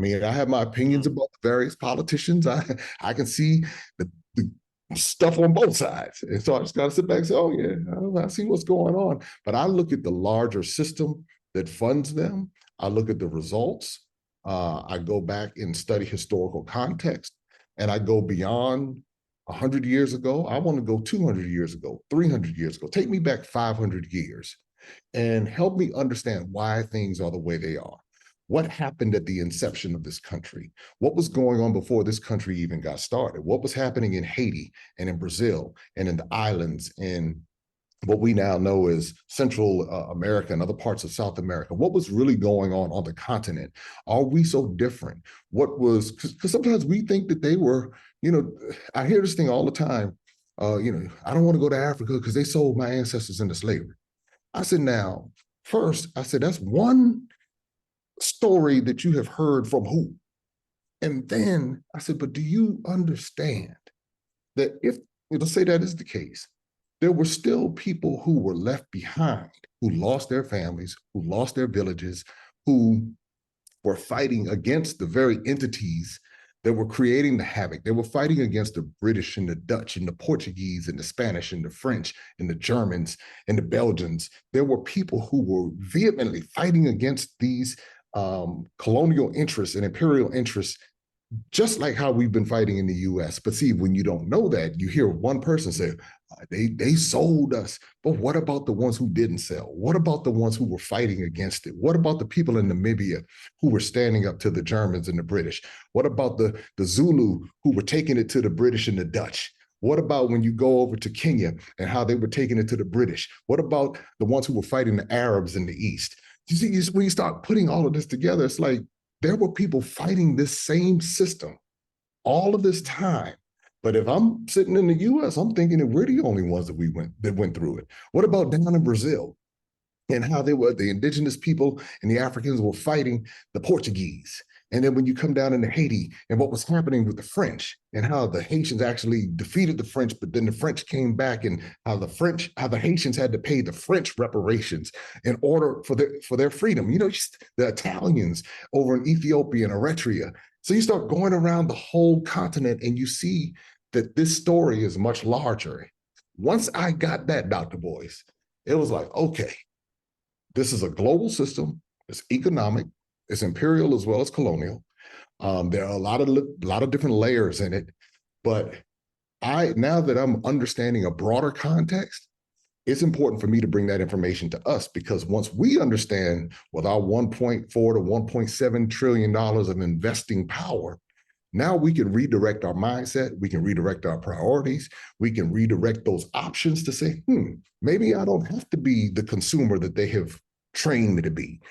mean, I have my opinions about the various politicians. I can see the stuff on both sides. And so I just got to sit back and say, oh, yeah, I see what's going on. But I look at the larger system that funds them. I look at the results. I go back and study historical context, and I go beyond 100 years ago. I want to go 200 years ago, 300 years ago. Take me back 500 years and help me understand why things are the way they are. What happened at the inception of this country? What was going on before this country even got started? What was happening in Haiti and in Brazil and in the islands and what we now know as Central America and other parts of South America? What was really going on the continent? Are we so different? What was, because sometimes we think that they were, I hear this thing all the time, I don't want to go to Africa because they sold my ancestors into slavery. I said, now, first, I said, that's one story that you have heard from who? And then I said, but do you understand that if, let's say that is the case, there were still people who were left behind, who lost their families, who lost their villages, who were fighting against the very entities that were creating the havoc. They were fighting against the British and the Dutch and the Portuguese and the Spanish and the French and the Germans and the Belgians. There were people who were vehemently fighting against these colonial interests and imperial interests, just like how we've been fighting in the US. But see, when you don't know that, you hear one person say, they sold us. But what about the ones who didn't sell? What about the ones who were fighting against it? What about the people in Namibia who were standing up to the Germans and the British? What about the Zulu who were taking it to the British and the Dutch? What about when you go over to Kenya and how they were taking it to the British? What about the ones who were fighting the Arabs in the East? You see, when you start putting all of this together, it's like there were people fighting this same system all of this time. But if I'm sitting in the US, I'm thinking that we're the only ones that went through it. What about down in Brazil and how they were, the indigenous people and the Africans were fighting the Portuguese? And then when you come down into Haiti and what was happening with the French and how the Haitians actually defeated the French, but then the French came back, and how the Haitians had to pay the French reparations in order for their freedom. Just the Italians over in Ethiopia and Eritrea. So you start going around the whole continent and you see that this story is much larger. Once I got that, Dr. Boyce, it was like, okay, this is a global system. It's economic. It's imperial as well as colonial. There are a lot of different layers in it. But now that I'm understanding a broader context, it's important for me to bring that information to us, because once we understand with our $1.4 to $1.7 trillion of investing power, now we can redirect our mindset, we can redirect our priorities, we can redirect those options to say, maybe I don't have to be the consumer that they have trained me to be.